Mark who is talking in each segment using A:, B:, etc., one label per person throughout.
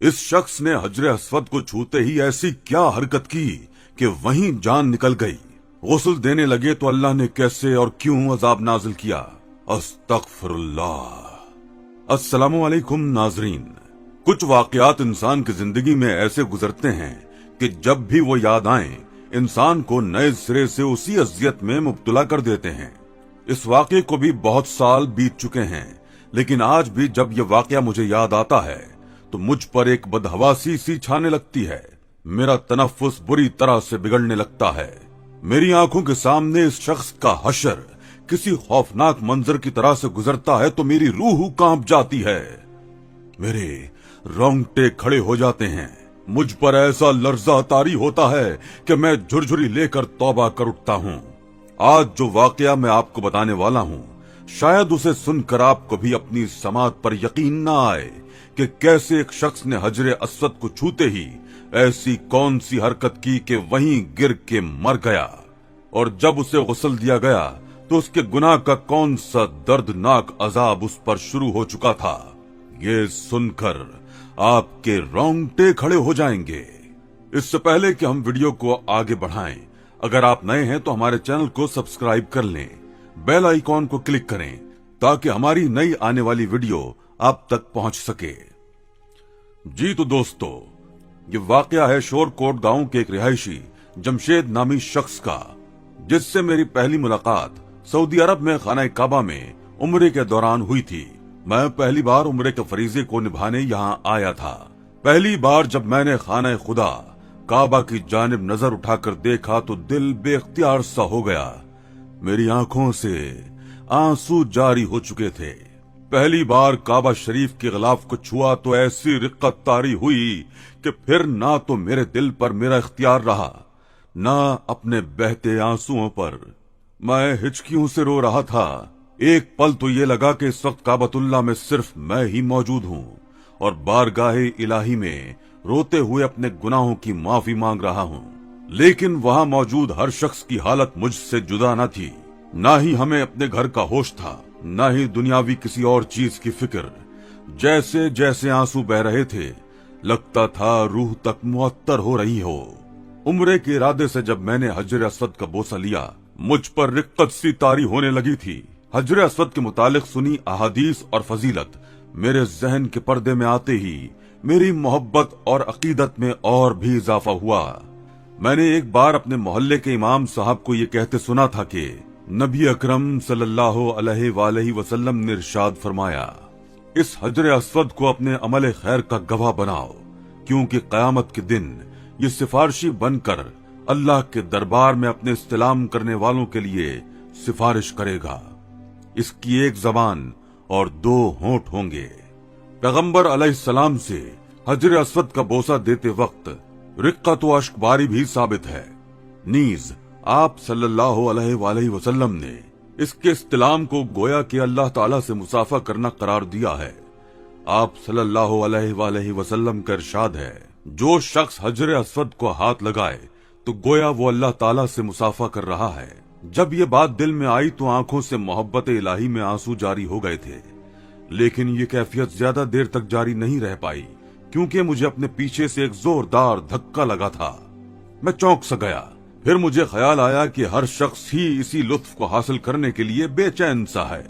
A: इस शख्स ने हजरे अस्वद को छूते ही ऐसी क्या हरकत की कि वहीं जान निकल गई। गुस्ल देने लगे तो अल्लाह ने कैसे और क्यों अजाब नाजिल किया। अस्तगफिरुल्लाह। अस्सलामु अलैकुम नाजरीन। कुछ वाकयात इंसान की जिंदगी में ऐसे गुजरते हैं कि जब भी वो याद आए इंसान को नए सिरे से उसी अजियत में मुब्तला कर देते हैं। इस वाकये को भी बहुत साल बीत चुके हैं, लेकिन आज भी जब ये वाकया मुझे याद आता है तो मुझ पर एक बदहवासी सी छाने लगती है। मेरा तनफ्फुस बुरी तरह से बिगड़ने लगता है। मेरी आंखों के सामने इस शख्स का हशर किसी खौफनाक मंजर की तरह से गुजरता है तो मेरी रूह कांप जाती है। मेरे रोंगटे खड़े हो जाते हैं। मुझ पर ऐसा लर्जा तारी होता है कि मैं झुरझुरी लेकर तौबा कर उठता हूँ। आज जो वाकया मैं आपको बताने वाला हूँ, शायद उसे सुनकर आपको भी अपनी समात पर यकीन न आए कि कैसे एक शख्स ने हजरे अस्वद को छूते ही ऐसी कौन सी हरकत की कि वहीं गिर के मर गया, और जब उसे गुस्ल दिया गया तो उसके गुनाह का कौन सा दर्दनाक अजाब उस पर शुरू हो चुका था। ये सुनकर आपके रोंगटे खड़े हो जाएंगे। इससे पहले कि हम वीडियो को आगे बढ़ाएं, अगर आप नए हैं तो हमारे चैनल को सब्सक्राइब कर लें, बेल आइकॉन को क्लिक करें ताकि हमारी नई आने वाली वीडियो आप तक पहुंच सके। जी तो दोस्तों, ये वाकया है शोरकोट गांव के एक रिहायशी जमशेद नामी शख्स का, जिससे मेरी पहली मुलाकात सऊदी अरब में खाना काबा में उम्रे के दौरान हुई थी। मैं पहली बार उम्रे के फरीजे को निभाने यहाँ आया था। पहली बार जब मैंने खाना खुदा काबा की जानिब नजर उठाकर देखा तो दिल बेख्तियार सा हो गया। मेरी आंखों से आंसू जारी हो चुके थे। पहली बार काबा शरीफ के गिलाफ को छुआ तो ऐसी रिक्कत तारी हुई कि फिर ना तो मेरे दिल पर मेरा इख्तियार रहा, ना अपने बहते आंसुओं पर। मैं हिचकियों से रो रहा था। एक पल तो ये लगा कि इस वक्त काबतुल्लाह में सिर्फ मैं ही मौजूद हूँ और बारगाहे इलाही में रोते हुए अपने गुनाहों की माफी मांग रहा हूँ। लेकिन वहाँ मौजूद हर शख्स की हालत मुझसे जुदा न थी। ना ही हमें अपने घर का होश था, न ही दुनियावी किसी और चीज की फिक्र। जैसे जैसे आंसू बह रहे थे, लगता था रूह तक मुअत्तर हो रही हो। उम्रे के इरादे से जब मैंने हजरे अस्वद का बोसा लिया, मुझ पर रिक्कत सी तारी होने लगी थी। हजरे अस्वद के मुतालिक सुनी अहादीस और फजीलत मेरे जहन के पर्दे में आते ही मेरी मोहब्बत और अकीदत में और भी इजाफा हुआ। मैंने एक बार अपने मोहल्ले के इमाम साहब को ये कहते सुना था कि नबी अकरम सल्लल्लाहु अलैहि वसल्लम ने इरशाद फरमाया, इस हजरे अस्वद को अपने अमल खैर का गवाह बनाओ, क्योंकि कयामत के दिन ये सिफारिशी बनकर अल्लाह के दरबार में अपने इस्तिलाम करने वालों के लिए सिफारिश करेगा। इसकी एक जबान और दो होंठ होंगे। पैगंबर अलैहिस्सलाम से हजरे अस्वद का बोसा देते वक्त रिक्कत व अश्कबारी भी साबित है। नीज आप सल्लल्लाहु अलैहि वसल्लम ने इसके इस्तिलाम को गोया कि अल्लाह ताला से मुसाफा करना करार दिया है। आप सल्लल्लाहु अलैहि वसल्लम का इरशाद है, जो शख्स हजरे अस्वद को हाथ लगाए तो गोया वो अल्लाह ताला से मुसाफा कर रहा है। जब ये बात दिल में आई तो आंखों से मोहब्बत इलाही में आंसू जारी हो गए थे। लेकिन ये कैफियत ज्यादा देर तक जारी नहीं रह पाई, क्योंकि मुझे अपने पीछे से एक जोरदार धक्का लगा था। मैं चौंक सा गया। फिर मुझे ख्याल आया कि हर शख्स ही इसी लुत्फ को हासिल करने के लिए बेचैन सा है,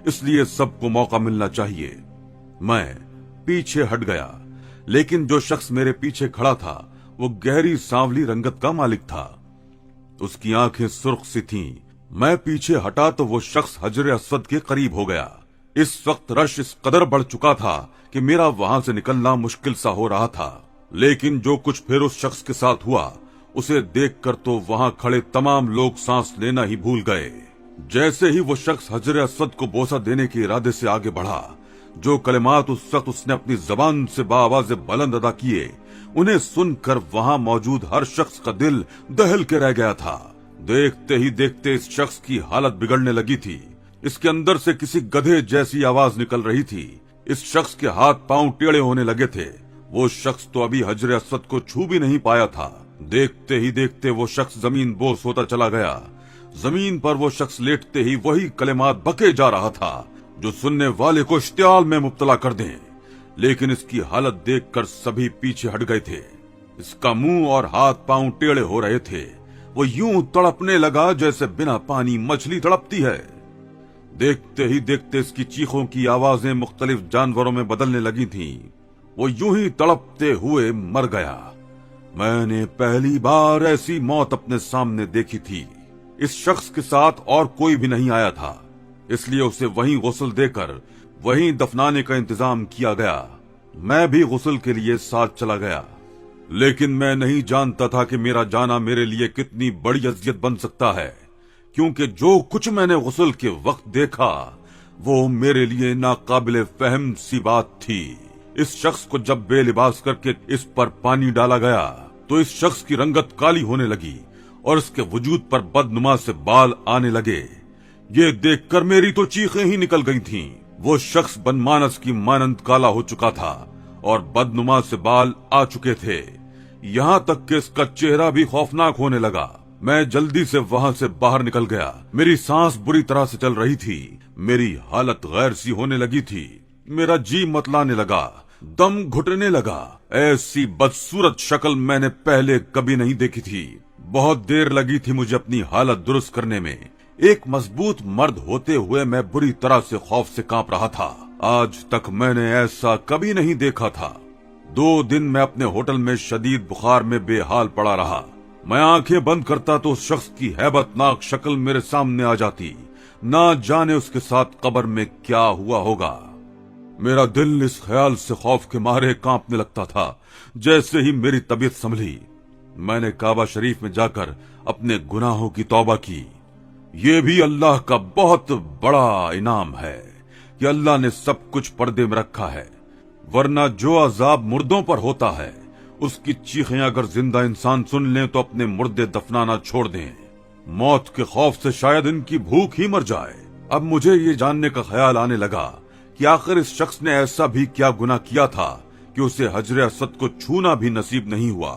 A: इसलिए सबको मौका मिलना चाहिए। मैं पीछे हट गया, लेकिन जो शख्स मेरे पीछे खड़ा था वो गहरी सांवली रंगत का मालिक था। उसकी आंखें सुर्ख सी थीं। मैं पीछे हटा तो वो शख्स हजरे अस्वद के करीब हो गया। इस वक्त रश इस कदर बढ़ चुका था कि मेरा वहां से निकलना मुश्किल सा हो रहा था। लेकिन जो कुछ फिर उस शख्स के साथ हुआ, उसे देखकर तो वहां खड़े तमाम लोग सांस लेना ही भूल गए। जैसे ही वो शख्स हजरे अस्वद को बोसा देने के इरादे से आगे बढ़ा, जो कलिमात उस वक्त उसने अपनी जबान से बाआवाज़ बुलंद अदा किए, उन्हें सुनकर वहां मौजूद हर शख्स का दिल दहल के रह गया था। देखते ही देखते इस शख्स की हालत बिगड़ने लगी थी। इसके अंदर से किसी गधे जैसी आवाज निकल रही थी। इस शख्स के हाथ पांव टेढ़े होने लगे थे। वो शख्स तो अभी हजरे अस्वद को छू भी नहीं पाया था। देखते ही देखते वो शख्स जमीन बोस होता चला गया। जमीन पर वो शख्स लेटते ही वही कलिमात बके जा रहा था जो सुनने वाले को इश्तियाल में मुब्तला कर दें। लेकिन इसकी हालत देखकर सभी पीछे हट गए थे। इसका मुंह और हाथ पांव टेढ़े हो रहे थे। वो यूं तड़पने लगा जैसे बिना पानी मछली तड़पती है। देखते ही देखते इसकी चीखों की आवाजें मुख्तलिफ जानवरों में बदलने लगी थीं। वो यूं ही तड़पते हुए मर गया। मैंने पहली बार ऐसी मौत अपने सामने देखी थी। इस शख्स के साथ और कोई भी नहीं आया था, इसलिए उसे वहीं गुस्ल देकर वहीं दफनाने का इंतजाम किया गया। मैं भी गुस्ल के लिए साथ चला गया, लेकिन मैं नहीं जानता था कि मेरा जाना मेरे लिए कितनी बड़ी अज़ियत बन सकता है, क्योंकि जो कुछ मैंने गुस्ल के वक्त देखा वो मेरे लिए नाकाबिले फहम सी बात थी। इस शख्स को जब बेलिबास करके इस पर पानी डाला गया तो इस शख्स की रंगत काली होने लगी और इसके वजूद पर बदनुमा से बाल आने लगे। ये देखकर मेरी तो चीखें ही निकल गई थीं। वो शख्स बनमानस की मानंद काला हो चुका था और बदनुमा से बाल आ चुके थे, यहाँ तक कि इसका चेहरा भी खौफनाक होने लगा। मैं जल्दी से वहाँ से बाहर निकल गया। मेरी सांस बुरी तरह से चल रही थी। मेरी हालत गैर सी होने लगी थी। मेरा जी मतलाने लगा, दम घुटने लगा। ऐसी बदसूरत शक्ल मैंने पहले कभी नहीं देखी थी। बहुत देर लगी थी मुझे अपनी हालत दुरुस्त करने में। एक मजबूत मर्द होते हुए मैं बुरी तरह से खौफ से कांप रहा था। आज तक मैंने ऐसा कभी नहीं देखा था। 2 दिन मैं अपने होटल में शदीद बुखार में बेहाल पड़ा रहा। मैं आंखें बंद करता तो उस शख्स की हैबतनाक शक्ल मेरे सामने आ जाती। ना जाने उसके साथ कब्र में क्या हुआ होगा। मेरा दिल इस ख्याल से खौफ के मारे कांपने लगता था। जैसे ही मेरी तबीयत संभली, मैंने काबा शरीफ में जाकर अपने गुनाहों की तौबा की। ये भी अल्लाह का बहुत बड़ा इनाम है कि अल्लाह ने सब कुछ पर्दे में रखा है, वरना जो अजाब मुर्दों पर होता है उसकी चीखें अगर जिंदा इंसान सुन लें तो अपने मुर्दे दफनाना छोड़ दें। मौत के खौफ से शायद इनकी भूख ही मर जाए। अब मुझे ये जानने का ख्याल आने लगा कि आखिर इस शख्स ने ऐसा भी क्या गुनाह किया था कि उसे हजरे असद को छूना भी नसीब नहीं हुआ।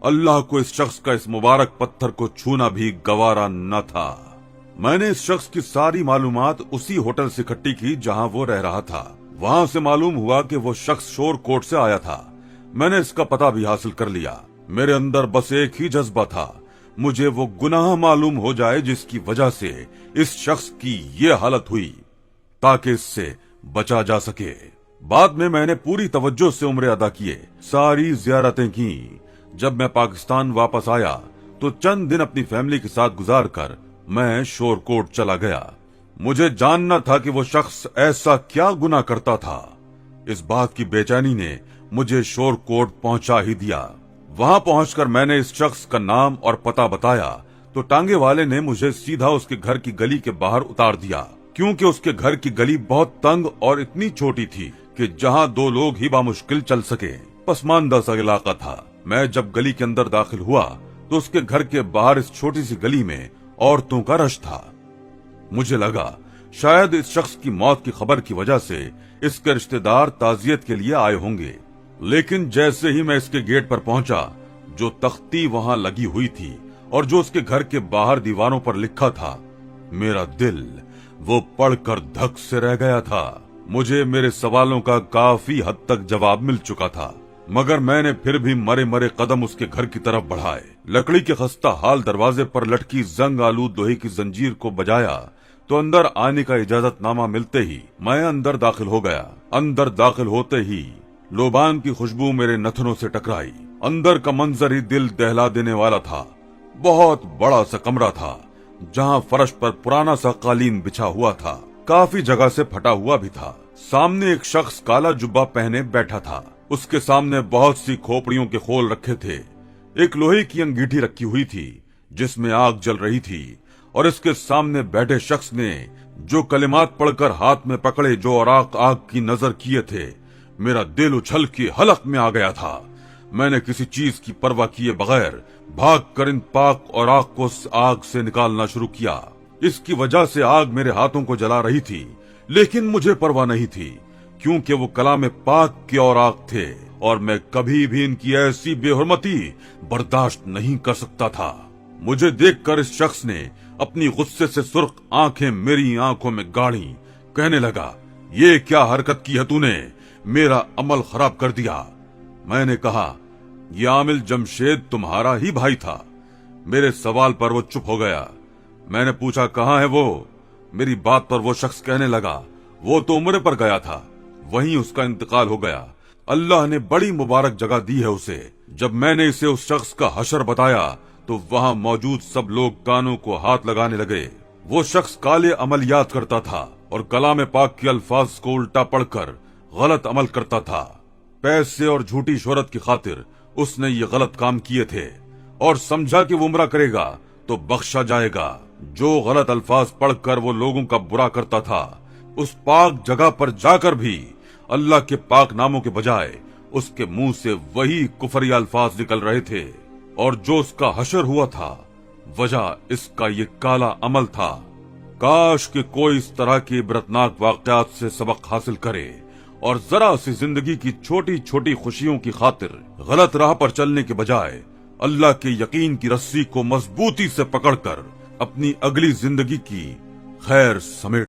A: अल्लाह को इस शख्स का इस मुबारक पत्थर को छूना भी गवारा न था। मैंने इस शख्स की सारी मालूमात उसी होटल से इकट्ठी की जहां वो रह रहा था। वहां से मालूम हुआ कि वो शख्स शोरकोट से आया था। मैंने इसका पता भी हासिल कर लिया। मेरे अंदर बस एक ही जज्बा था, मुझे वो गुनाह मालूम हो जाए जिसकी वजह से इस शख्स की ये हालत हुई, ताकि इससे बचा जा सके। बाद में मैंने पूरी तवज्जो से उम्रे अदा किए, सारी जियारतें की। जब मैं पाकिस्तान वापस आया तो चंद दिन अपनी फैमिली के साथ गुजार कर मैं शोरकोट चला गया। मुझे जानना था कि वो शख्स ऐसा क्या गुनाह करता था। इस बात की बेचैनी ने मुझे शोरकोट पहुंचा ही दिया। वहां पहुंचकर मैंने इस शख्स का नाम और पता बताया तो टांगे वाले ने मुझे सीधा उसके घर की गली के बाहर उतार दिया, क्योंकि उसके घर की गली बहुत तंग और इतनी छोटी थी कि जहां 2 लोग ही बामुश्किल चल सके। पसमानदा सा इलाका था। मैं जब गली के अंदर दाखिल हुआ तो उसके घर के बाहर इस छोटी सी गली में औरतों का रश था। मुझे लगा शायद इस शख्स की मौत की खबर की वजह से इसके रिश्तेदार ताजियत के लिए आए होंगे। लेकिन जैसे ही मैं इसके गेट पर पहुंचा, जो तख्ती वहां लगी हुई थी और जो उसके घर के बाहर दीवारों पर लिखा था, मेरा दिल वो पढ़कर धक से रह गया था। मुझे मेरे सवालों का काफी हद तक जवाब मिल चुका था, मगर मैंने फिर भी मरे मरे कदम उसके घर की तरफ बढ़ाए। लकड़ी के खस्ता हाल दरवाजे पर लटकी जंग आलूद लोहे की जंजीर को बजाया तो अंदर आने का इजाजतनामा मिलते ही मैं अंदर दाखिल हो गया। अंदर दाखिल होते ही लोबान की खुशबू मेरे नथनों से टकराई। अंदर का मंजर ही दिल दहला देने वाला था। बहुत बड़ा सा कमरा था, जहां फर्श पर पुराना सा कालीन बिछा हुआ था, काफी जगह से फटा हुआ भी था। सामने एक शख्स काला जुब्बा पहने बैठा था। उसके सामने बहुत सी खोपड़ियों के खोल रखे थे। एक लोहे की अंगीठी रखी हुई थी जिसमें आग जल रही थी, और इसके सामने बैठे शख्स ने जो कलिमात पढ़कर हाथ में पकड़े जो औराक आग की नजर किए थे, मेरा दिल उछल के हलक में आ गया था। मैंने किसी चीज की परवाह किए बगैर भागकर इन पाक औराक को आग से निकालना शुरू किया। इसकी वजह से आग मेरे हाथों को जला रही थी, लेकिन मुझे परवाह नहीं थी, क्योंकि वो कलाम पाक के औराक थे और मैं कभी भी इनकी ऐसी बेहुरमती बर्दाश्त नहीं कर सकता था। मुझे देखकर इस शख्स ने अपनी गुस्से से सुर्ख आंखें मेरी आंखों में गाड़ी, कहने लगा, ये क्या हरकत की है तूने? मेरा अमल खराब कर दिया। मैंने कहा, ये आमिल जमशेद तुम्हारा ही भाई था। मेरे सवाल पर वो चुप हो गया। मैंने पूछा, कहाँ है वो? मेरी बात पर वो शख्स कहने लगा, वो तो उम्रे पर गया था, वहीं उसका इंतकाल हो गया। अल्लाह ने बड़ी मुबारक जगह दी है उसे। जब मैंने इसे उस शख्स का हशर बताया तो वहां मौजूद सब लोग कानों को हाथ लगाने लगे। वो शख्स काले अमल याद करता था और कलाम पाक के अल्फाज को उल्टा पढ़कर गलत अमल करता था। पैसे और झूठी शोहरत की खातिर उसने ये गलत काम किए थे और समझा कि वो उम्रा करेगा तो बख्शा जाएगा। जो गलत अल्फाज पढ़कर वो लोगों का बुरा करता था, उस पाक जगह पर जाकर भी अल्लाह के पाक नामों के बजाय उसके मुंह से वही कुफरी अल्फाज निकल रहे थे। और जो उसका हशर हुआ था, वजह इसका ये काला अमल था। काश कि कोई इस तरह के इबरतनाक वाकयात से सबक हासिल करे और जरा सी जिंदगी की छोटी छोटी खुशियों की खातिर गलत राह पर चलने के बजाय अल्लाह के यकीन की रस्सी को मजबूती से पकड़कर अपनी अगली जिंदगी की खैर समेट